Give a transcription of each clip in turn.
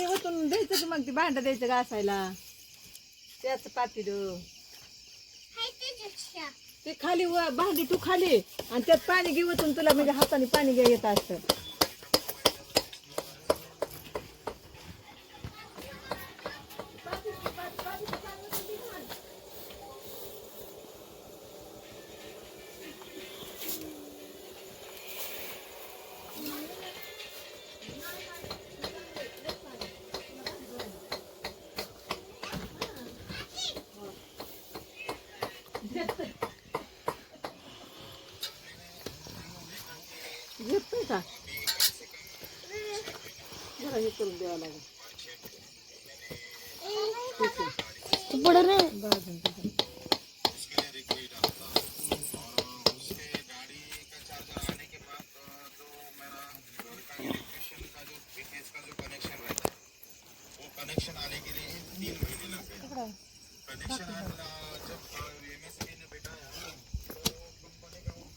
ओतून द्यायचं मग ती भांड द्यायचं घासायला त्याच पातीड ते खाली भांडी तू खाली आणि त्यात पाणी घे ओतून तुला म्हणजे हाताने पाणी घ्या येत असतं. घेतोय का जरा हे करून द्यावं लागेल कनेक्शन आने के लिए 3 महीने लगते हैं. कनेक्शन जब MSB ने बैठाया तो कंपनी का उनका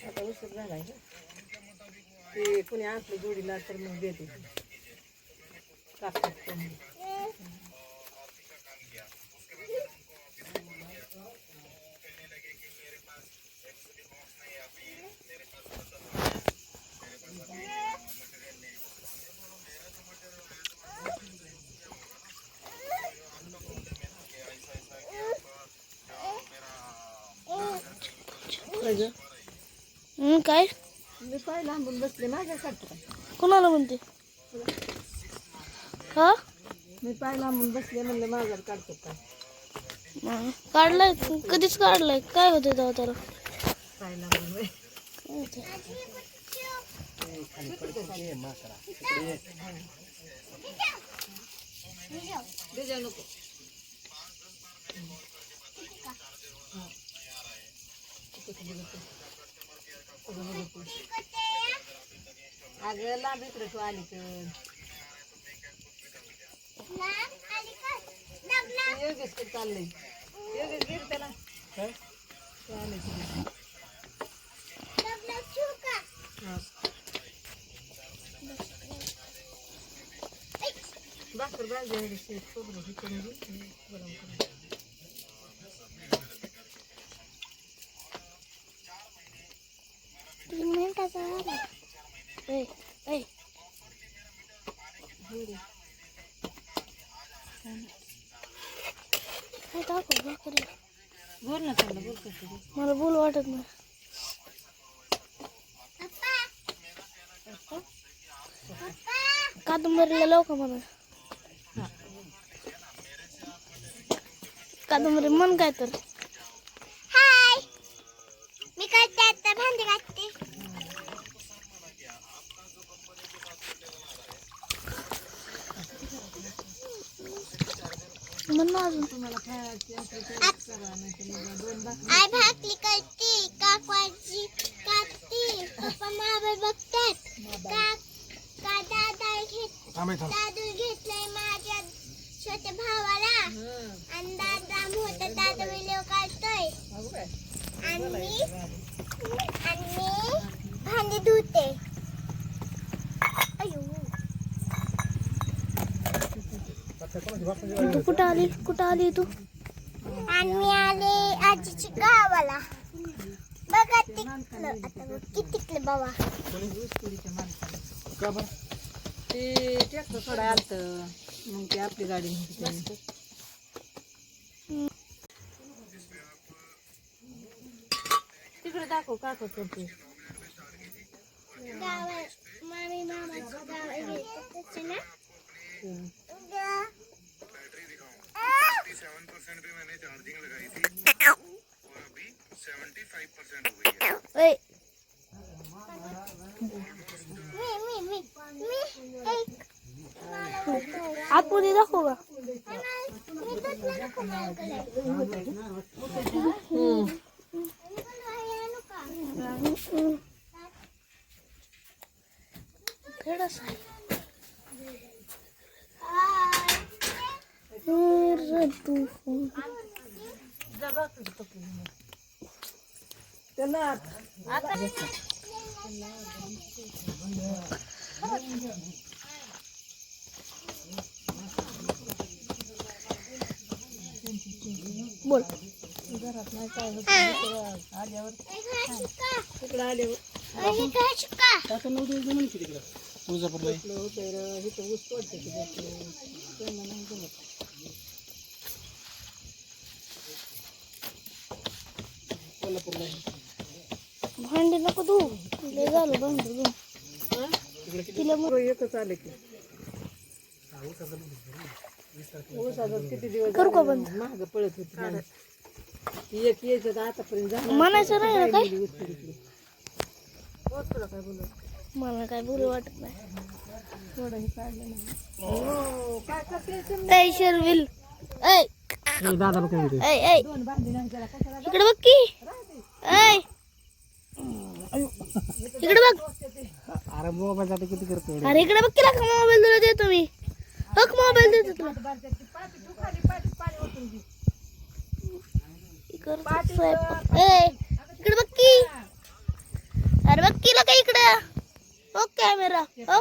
आता उशीर झालाय ते कोणी असलं जोडीला तर मग देते कापतात कोणी. काय मी पाय लांबून बसले माझ्या काढतो काय कोणाला म्हणते हा मी पाय लांबून बसले म्हणलं माझ्या काढतो काय काढलाय कधीच काढलाय काय होते तेव्हा त्याला पाय लांबून नको अगं लांब इकडे तू आली तर योगेश कडे चाललंय योगेश गेल त्याला भाकर भाजी खोबरं हे करून घे गरम करून बोल ना चांगलं बोल कसं मला बोल वाटत नाही कादंबरीला लाव का मला कादंबरी मन काय तर हाय मी काय आता भांडी घासते म्हण ना अजून तुम्हाला खायची आई भाकली करते काकवाची कापते पप्पा मोबाईल बघतात का दादू घेतलंय माझ्या छोट्या भावाला आणि दादा मोठा दादा व्हिडिओ काढतोय आणि मी भांडी धुते तू कुठं आली तू आणि मी आले आजीच्या गावाला बघा तिकलं आता बघ किती तिकलं बाबा ते ट्रॅक्टर थोडं आलतं मग ते आपली गाडी तिकडे दाखव काका करते गावा मामी मामाचं गाव आहे त्याचं ना बैटरी दिखाऊं 57% पे मैंने चार्जिंग लगाई थी और अभी 75% हो गई है। ऐ मी एक आतमध्ये दाखव का मी तर नको माझ्याकडे थोडस त्याला बोल तिकडे आले तुळजापूरला इथं ऊस तोडते की त्यांना नाही जमत. भांडी नको तू लय झालं भांडी धुवून. तिला मग एकच आले की ऊसाचं किती दिवस करू का बंद? महाग पळत होती माणसं. ती एक यायचं तर आतापर्यंत झालं. म्हणायचं नाही ना काय ऊस तोडीतली. तुला काय बोलू मला काय बोलू वाटत नाही थोडंही काढलं नाही. हो, काय करते तुम्ही? ऐ शर्विल ऐ दादा बघ काय ऐ ऐ दोन भांडी नाही त्याला कशाला इकडे बघ की ऐ इकडे बघ अरे मोबाईल आता किती करतो अरे इकडे बघ की मोबाईल तुला देतो मी बघ मोबाईल देतो तुला पाठी तू खाली पाठी पाणी ओतून घे. इकडे स्वयंपाक ऐ इकडे बघ की अरे बघ की का इकडे ओ कॅमेरा ओ